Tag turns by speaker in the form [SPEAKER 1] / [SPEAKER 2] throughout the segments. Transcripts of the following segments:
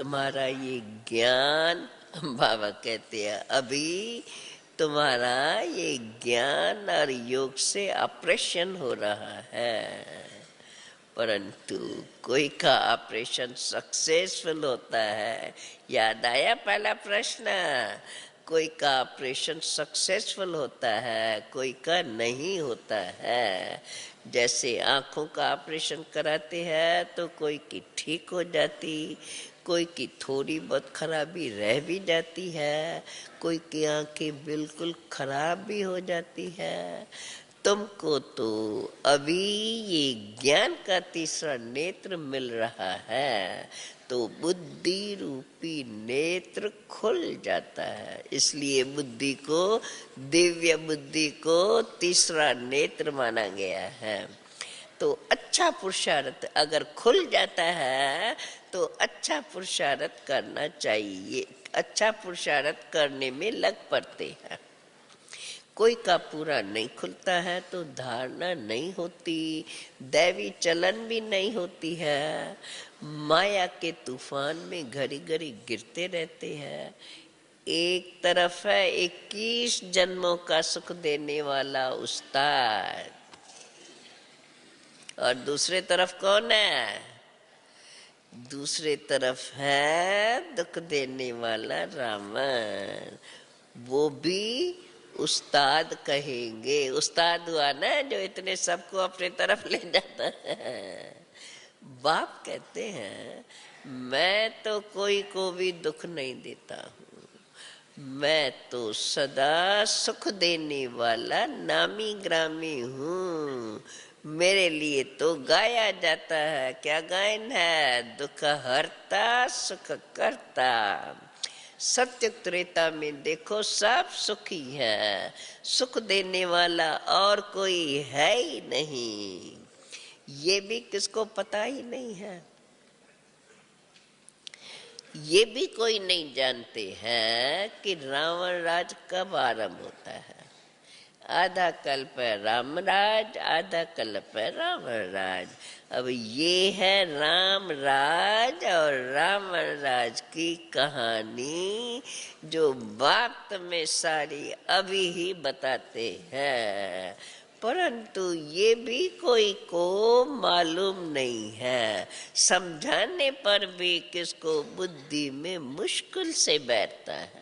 [SPEAKER 1] तुम्हारा ये ज्ञान, बाबा कहते हैं अभी तुम्हारा ये ज्ञान और योग से ऑपरेशन हो रहा है, परंतु कोई का ऑपरेशन सक्सेसफुल होता है। याद आया पहला प्रश्न? कोई का ऑपरेशन सक्सेसफुल होता है, कोई का नहीं होता है। जैसे आँखों का ऑपरेशन कराते हैं तो कोई की ठीक हो जाती, कोई की थोड़ी बहुत खराबी रह भी जाती है, कोई की आँखें बिल्कुल खराब भी हो जाती है। तुमको तो अभी ये ज्ञान का तीसरा नेत्र मिल रहा है, तो बुद्धि रूपी नेत्र खुल जाता है। इसलिए बुद्धि को, दिव्य बुद्धि को तीसरा नेत्र माना गया है। तो अच्छा पुरुषार्थ अगर खुल जाता है तो अच्छा पुरुषार्थ करना चाहिए। अच्छा पुरुषार्थ करने में लग पड़ते हैं। कोई का पूरा नहीं खुलता है तो धारणा नहीं होती, दैवी चलन भी नहीं होती है। माया के तूफान में घड़ी घड़ी गिरते रहते हैं। एक तरफ है 21 जन्मों का सुख देने वाला उस्ताद, और दूसरे तरफ कौन है? दूसरे तरफ है दुख देने वाला रावण। वो भी उस्ताद कहेंगे। उस्ताद हुआ ना जो इतने सबको अपने तरफ ले जाता है। बाप कहते हैं मैं तो कोई को भी दुख नहीं देता हूँ, मैं तो सदा सुख देने वाला नामी ग्रामी हूँ। मेरे लिए तो गाया जाता है, क्या गायन है? दुख हरता सुख करता। सत्य त्रेता में देखो सब सुखी है, सुख देने वाला और कोई है ही नहीं। ये भी किसको पता ही नहीं है, ये भी कोई नहीं जानते हैं कि रावण राज कब आरंभ होता है। आधा कल्प है राम राज, आधा कल्प है रावण राज। अब ये है राम राज और रावण राज की कहानी, जो बात में सारी अभी ही बताते हैं, परंतु ये भी कोई को मालूम नहीं है। समझाने पर भी किसको बुद्धि में मुश्किल से बैठता है।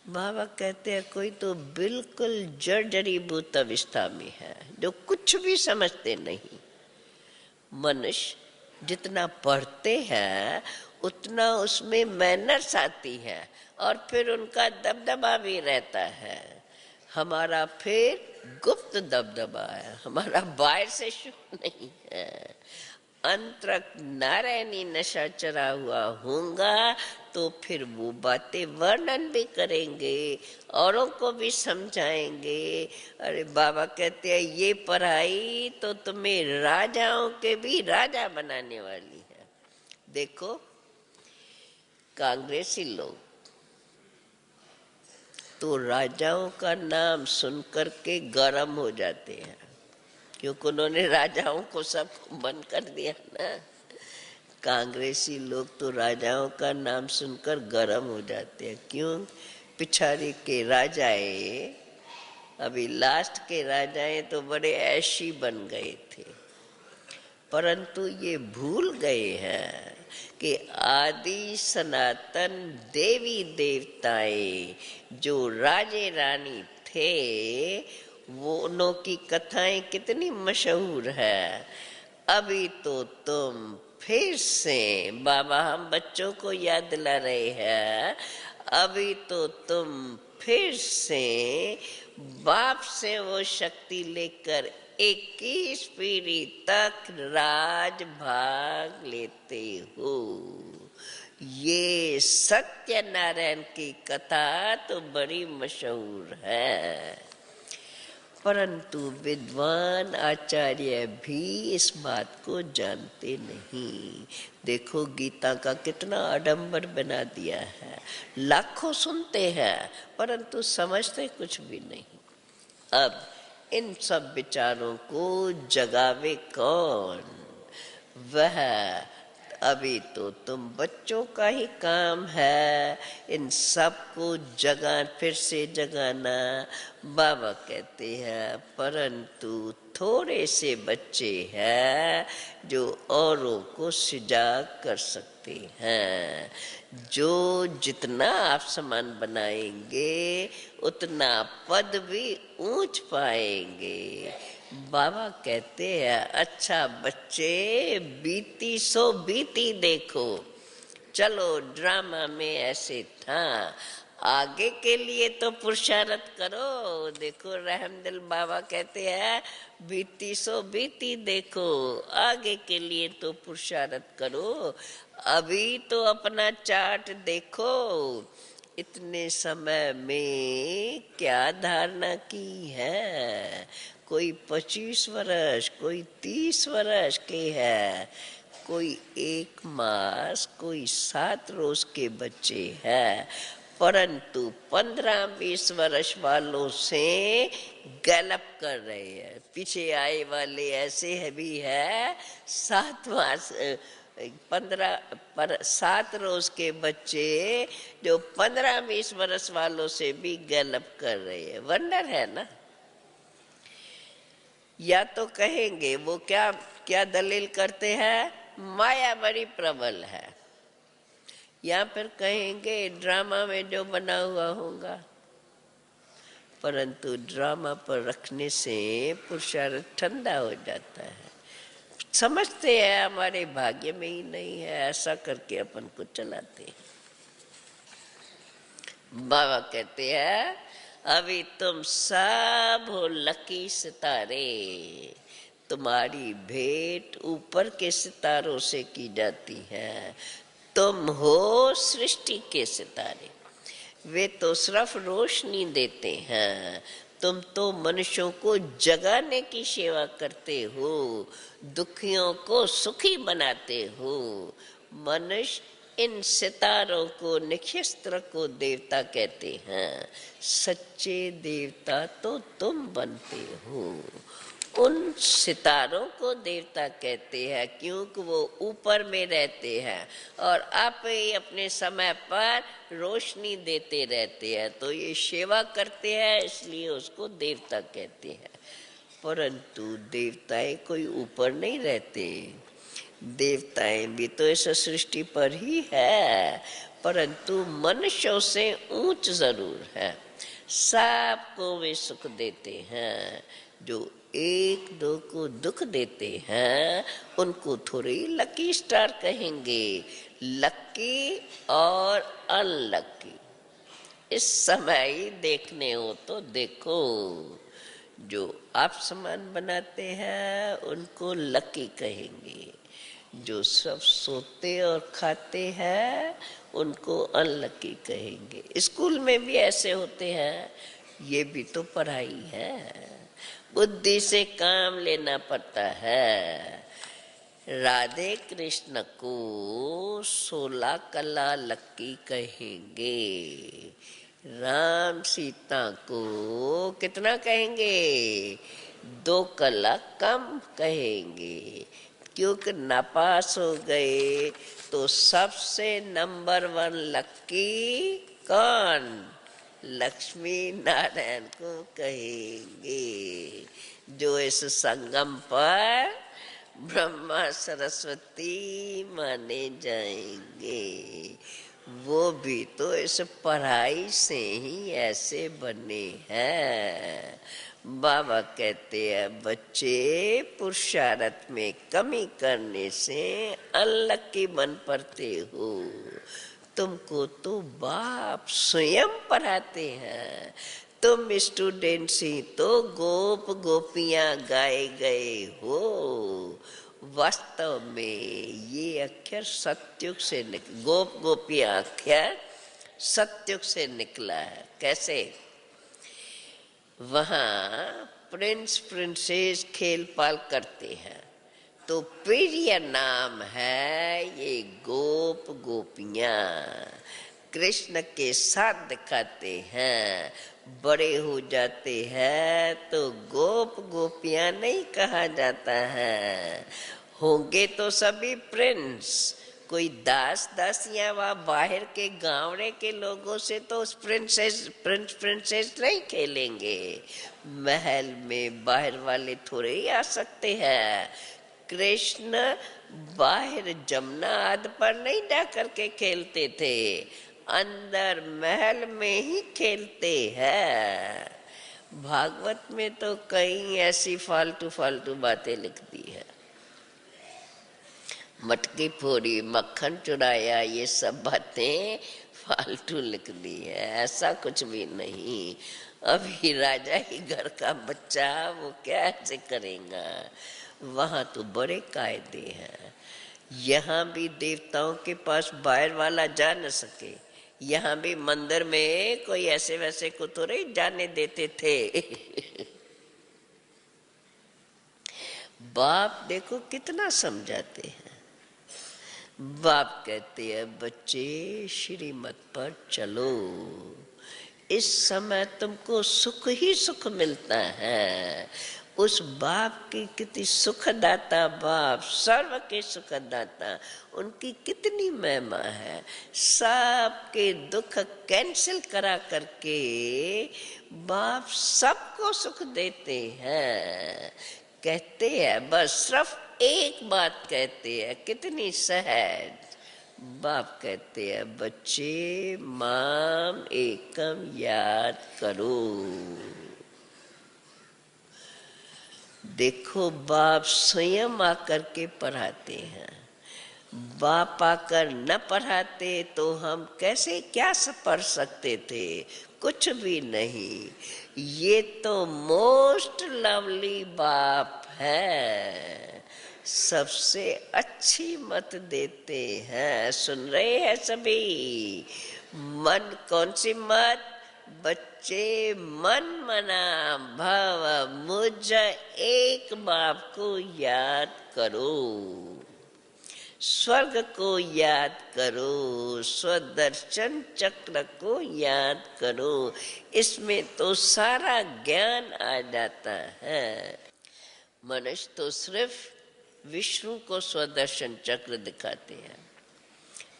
[SPEAKER 1] बाबा कहते हैं कोई तो बिल्कुल जर्जरीभूत अवस्था में है, जो कुछ भी समझते नहीं। मनुष्य जितना पढ़ते हैं उतना उसमें मैनर्स आती है और फिर उनका दबदबा भी रहता है। हमारा फिर गुप्त दबदबा है, हमारा बाहर से शुरू नहीं है। अंतरक नारायणी नशा चढ़ा हुआ होगा तो फिर वो बातें वर्णन भी करेंगे, औरों को भी समझाएंगे। अरे बाबा कहते हैं ये पढ़ाई तो तुम्हें राजाओं के भी राजा बनाने वाली है। देखो कांग्रेसी लोग तो राजाओं का नाम सुनकर के गरम हो जाते हैं, क्योंकि उन्होंने राजाओं को सब बंद कर दिया ना। कांग्रेसी लोग तो राजाओं का नाम सुनकर गरम हो जाते हैं। क्यों? पिछाड़ी के राजाए, अभी लास्ट के राजाए तो बड़े ऐशी बन गए थे, परंतु ये भूल गए हैं कि आदि सनातन देवी देवताएं जो राजे रानी थे, वो उनों की कथाएं कितनी मशहूर है। अभी तो तुम फिर से, बाबा हम बच्चों को याद दिला रहे हैं, अभी तो तुम फिर से बाप से वो शक्ति लेकर 21 पीढ़ी तक राज भाग लेते हो। ये सत्यनारायण की कथा तो बड़ी मशहूर है, परंतु विद्वान आचार्य भी इस बात को जानते नहीं। देखो गीता का कितना आडंबर बना दिया है, लाखों सुनते हैं परंतु समझते कुछ भी नहीं। अब इन सब विचारों को जगावे कौन? वह अभी तो तुम बच्चों का ही काम है इन सबको फिर से जगाना। बाबा कहते हैं परंतु थोड़े से बच्चे हैं जो औरों को सजाग कर सकते हैं। जो जितना आप समान बनाएंगे उतना पद भी ऊंच पाएंगे। बाबा कहते हैं अच्छा बच्चे बीती सो बीती देखो। चलो ड्रामा में ऐसे था, आगे के लिए तो पुरुषार्थ करो। देखो रहमदिल बाबा कहते हैं बीती सो बीती देखो, आगे के लिए तो पुरुषार्थ करो। अभी तो अपना चार्ट देखो, इतने समय में क्या धारणा की है। कोई 25 वर्ष, कोई 30 वर्ष के है, कोई 1 मास, कोई 7 रोज के बच्चे हैं, परंतु 15-20 वर्ष वालों से गैलप कर रहे हैं। पीछे आए वाले ऐसे है भी है 7 मास 7 रोज के बच्चे जो 15-20 वर्ष वालों से भी गैलप कर रहे हैं। वंडर है ना। या तो कहेंगे वो क्या क्या दलील करते हैं, माया बड़ी प्रबल है, या फिर कहेंगे ड्रामा में जो बना हुआ होगा। परंतु ड्रामा पर रखने से पुरुषार्थ ठंडा हो जाता है। समझते हैं हमारे भाग्य में ही नहीं है, ऐसा करके अपन को चलाते हैं। बाबा कहते हैं अभी तुम सब हो लकी सितारे, तुम्हारी भेंट ऊपर के सितारों से की जाती है। तुम हो सृष्टि के सितारे, वे तो सिर्फ रोशनी देते हैं। तुम तो मनुष्यों को जगाने की सेवा करते हो, दुखियों को सुखी बनाते हो। मनुष्य इन सितारों को, नक्षत्र को देवता कहते हैं। सच्चे देवता तो तुम बनते हो। उन सितारों को देवता कहते हैं क्योंकि वो ऊपर में रहते हैं और आप ही अपने समय पर रोशनी देते रहते हैं, तो ये सेवा करते हैं, इसलिए उसको देवता कहते हैं। परंतु देवताएं कोई ऊपर नहीं रहते। देवताएं भी तो इस सृष्टि पर ही है, परंतु मनुष्यों से ऊंच जरूर है। सबको वे सुख देते हैं। जो 1-2 को दुख देते हैं उनको थोड़ी लकी स्टार कहेंगे। लकी और अनलकी इस समय ही देखने हो तो देखो। जो आप सामान बनाते हैं उनको लकी कहेंगे, जो सब सोते और खाते हैं उनको अनलकी कहेंगे। स्कूल में भी ऐसे होते हैं, ये भी तो पढ़ाई है, बुद्धि से काम लेना पड़ता है। राधे कृष्ण को 16 कला लकी कहेंगे, राम सीता को कितना कहेंगे, 2 कला कम कहेंगे। क्योंकि नापास हो गए तो सबसे नंबर 1 लकी कौन, लक्ष्मी नारायण को कहेंगे, जो इस संगम पर ब्रह्मा सरस्वती माने जाएंगे। वो भी तो इस पढ़ाई से ही ऐसे बने हैं। बाबा कहते हैं बच्चे पुरुषार्थ में कमी करने से अनलकी बन पड़ते हो। तुमको तो बाप स्वयं पढ़ाते हैं, तुम स्टूडेंट्स ही तो गोप गोपियां गाए गए हो। वास्तव में ये अक्षर सत्युग से गोप गोपियां अक्षर सत्युग से निकला है। कैसे, वहाँ प्रिंस प्रिंसेस खेल पाल करते हैं तो प्रिय नाम है ये गोप गोपियां। कृष्ण के साथ दिखाते हैं, बड़े हो जाते हैं तो गोप गोपियां नहीं कहा जाता है। होंगे तो सभी प्रिंस, कोई दास दासियां वहाँ बाहर के गांवड़े के लोगों से तो उस प्रिंसेस नहीं खेलेंगे। महल में बाहर वाले थोड़े ही आ सकते हैं। कृष्ण बाहर जमुना आदि पर नहीं जा करके खेलते थे, अंदर महल में ही खेलते हैं। भागवत में तो कई ऐसी फालतू फालतू बातें लिख दी है। मटकी फोड़ी, मक्खन चुराया, ये सब बातें फालतू लिख दी है, ऐसा कुछ भी नहीं। अभी राजा ही घर का बच्चा, वो क्या ऐसे करेगा? वहां तो बड़े कायदे हैं। यहाँ भी देवताओं के पास बाहर वाला जा न सके, यहाँ भी मंदिर में कोई ऐसे वैसे को तो नहीं जाने देते थे। बाप देखो कितना समझाते हैं। बाप कहते हैं बच्चे श्रीमत पर चलो, इस समय तुमको सुख ही सुख मिलता है। उस बाप की कितनी सुखदाता, बाप सर्व के सुखदाता, उनकी कितनी महिमा है। सबके दुख कैंसिल करा करके बाप सबको सुख देते हैं। कहते हैं बस सिर्फ एक बात कहते हैं, कितनी सहज। बाप कहते हैं बच्चे माम एकम याद करो। देखो बाप स्वयं आकर के पढ़ाते हैं। बाप आकर न पढ़ाते तो हम कैसे क्या पढ़ सकते थे? कुछ भी नहीं। ये तो मोस्ट लवली बाप है, सबसे अच्छी मत देते हैं। सुन रहे हैं सभी? मन कौन सी मत? बच्चे मन मना भव मुझ एक बाप को याद करो, स्वर्ग को याद करो, स्वदर्शन चक्र को याद करो। इसमें तो सारा ज्ञान आ जाता है। मनुष्य तो सिर्फ विष्णु को स्वदर्शन चक्र दिखाते हैं,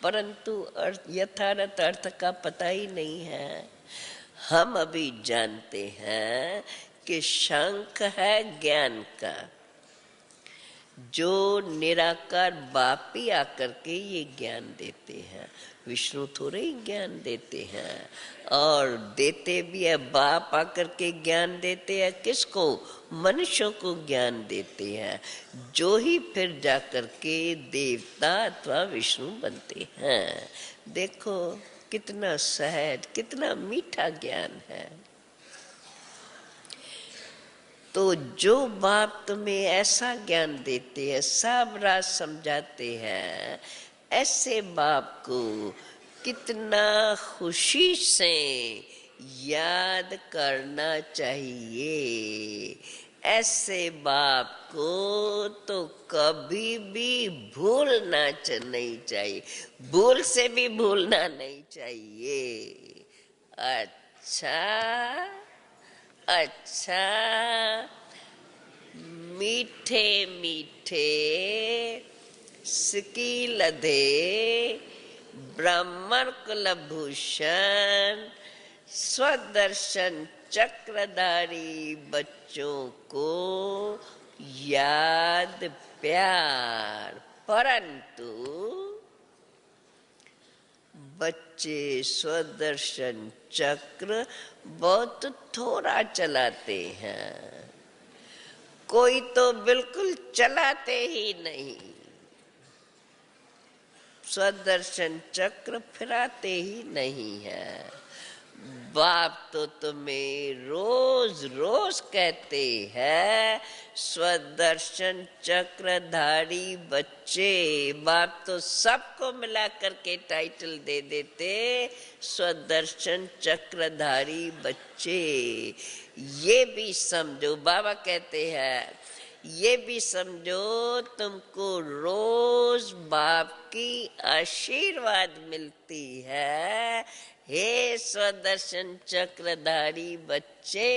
[SPEAKER 1] परंतु यथार्थ अर्थ का पता ही नहीं है। हम अभी जानते हैं कि शंख है ज्ञान का, जो निराकार बाप ही आकर के ये ज्ञान देते हैं। विष्णु थोड़े ही ज्ञान देते हैं, और देते भी है बाप आकर के ज्ञान देते हैं। किसको? मनुष्यों को ज्ञान देते हैं, जो ही फिर जाकर के देवता अथवा विष्णु बनते हैं। देखो कितना सहज, कितना मीठा ज्ञान है। तो जो बाप तुम्हें ऐसा ज्ञान देते हैं, सब राज समझाते हैं, ऐसे बाप को कितना खुशी से याद करना चाहिए। ऐसे बाप को तो कभी भी भूलना नहीं चाहिए, भूल से भी भूलना नहीं चाहिए। अच्छा अच्छा, मीठे मीठे सिकी लधे ब्राह्मण कुलभूषण स्वदर्शन चक्रधारी बच्चों को याद प्यार, परंतु बच्चे स्वदर्शन चक्र बहुत थोड़ा चलाते हैं, कोई तो बिल्कुल चलाते ही नहीं। स्वदर्शन चक्र फिराते ही नहीं है। बाप तो तुम्हें रोज रोज कहते हैं स्वदर्शन चक्रधारी बच्चे। बाप तो सबको मिला करके टाइटल दे देते स्वदर्शन चक्रधारी बच्चे। ये भी समझो, बाबा कहते हैं ये भी समझो तुमको रोज बाप की आशीर्वाद मिलती है। हे स्वदर्शन चक्रधारी बच्चे,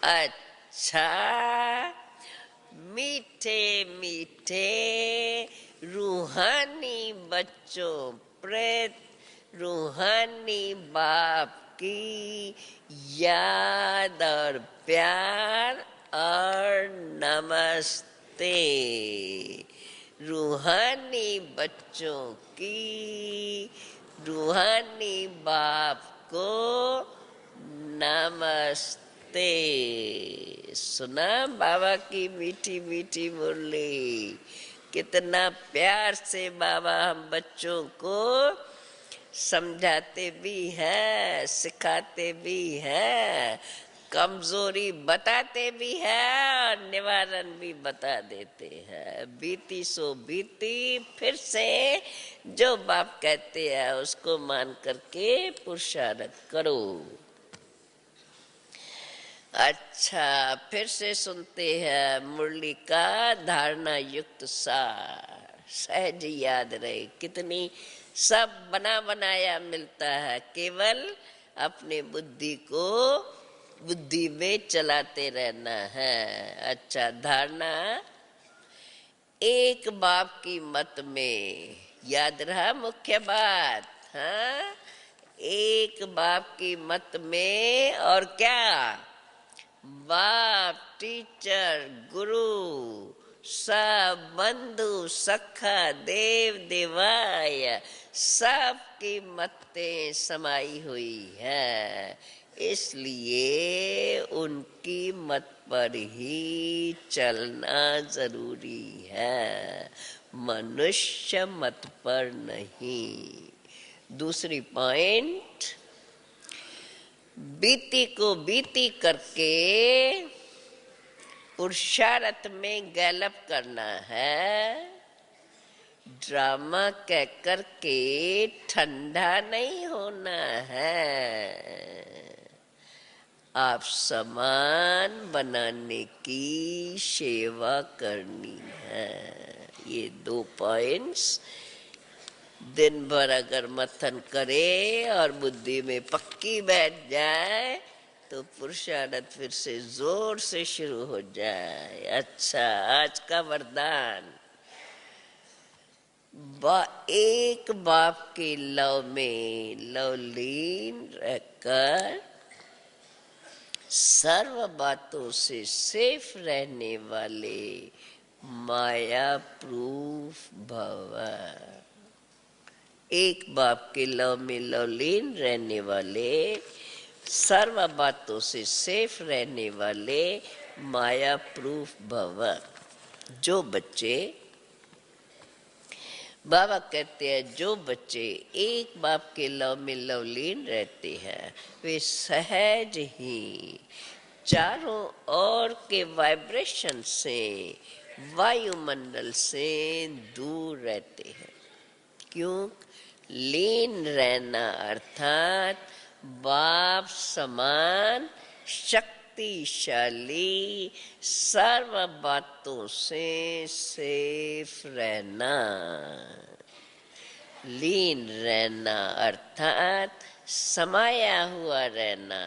[SPEAKER 1] अच्छा मीठे मीठे रूहानी बच्चों प्रेत रूहानी बाप की याद और प्यार और नमस्ते। रूहानी बच्चों की रूहानी बाप को नमस्ते। सुना बाबा की मीठी मीठी मुरली, कितना प्यार से बाबा हम बच्चों को समझाते भी हैं, सिखाते भी हैं, कमजोरी बताते भी हैं और निवारण भी बता देते हैं। बीती सो बीती, फिर से जो बाप कहते हैं उसको मान करके पुरुषार्थ करो। अच्छा, फिर से सुनते हैं मुरली का धारणा युक्त सार, सहज याद रहे। कितनी सब बना बनाया मिलता है, केवल अपने बुद्धि को बुद्धि में चलाते रहना है। अच्छा, धारणा एक बाप की मत में, याद रहा मुख्य बात। हाँ, एक बाप की मत में, और क्या, बाप, टीचर, गुरु, सब बंधु सखा देव देवाय सबकी मतें समाई हुई है। इसलिए उनकी मत पर ही चलना जरूरी है, मनुष्य मत पर नहीं। दूसरी पॉइंट, बीती को बीती करके पुरुषार्थ में गैलप करना है। ड्रामा कह करके ठंडा नहीं होना है। आप समान बनाने की सेवा करनी है। ये 2 पॉइंट्स दिन भर अगर मथन करे और बुद्धि में पक्की बैठ जाए तो पुरुषार्थ फिर से जोर से शुरू हो जाए। अच्छा, आज का वरदान, एक बाप के लव में लवलीन रहकर सर्व बातों से सेफ रहने वाले माया प्रूफ भव। एक बाप के लव में लवलीन रहने वाले, सर्व बातों से सेफ रहने वाले माया प्रूफ भव। जो बच्चे, बाबा कहते हैं, जो बच्चे एक बाप के लव में लवलीन रहते हैं वे सहज ही चारों ओर के वाइब्रेशन से, वायुमंडल से दूर रहते हैं। क्यों? लीन रहना अर्थात बाप समान शक्तिशाली सर्व बातों से सेफ रहना। लीन रहना अर्थात समाया हुआ रहना।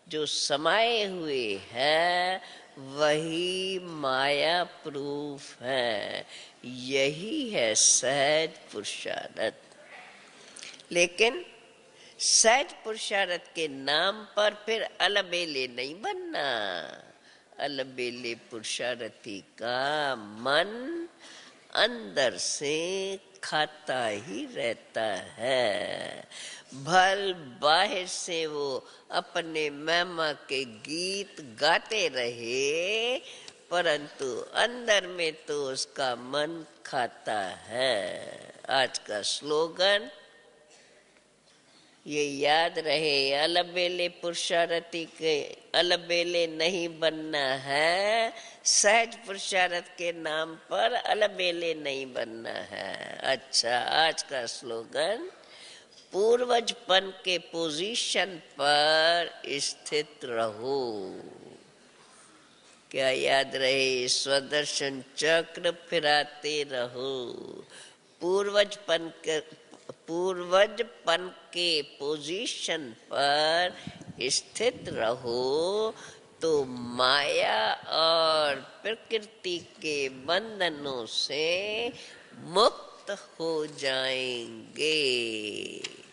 [SPEAKER 1] जो समाये हुए है वही माया प्रूफ है। यही है सहज पुरुषार्थ। लेकिन सहज पुरुषार्थ के नाम पर फिर अलबेले नहीं बनना। अलबेले पुरुषार्थी का मन अंदर से खाता ही रहता है। भल बाहर से वो अपने महिमा के गीत गाते रहे, परंतु अंदर में तो उसका मन खाता है। आज का स्लोगन ये याद रहे, अलबेले पुरुषार्थी के अलबेले नहीं बनना है। सहज पुरुषार्थ के नाम पर अलबेले नहीं बनना है। अच्छा, आज का स्लोगन, पूर्वजपन के पोजीशन पर स्थित रहो। क्या याद रहे? स्वदर्शन चक्र फिराते रहो। पूर्वजपन के पोजीशन पर स्थित रहो, तो माया और प्रकृति के बंधनों से मुक्त हो जाएंगे।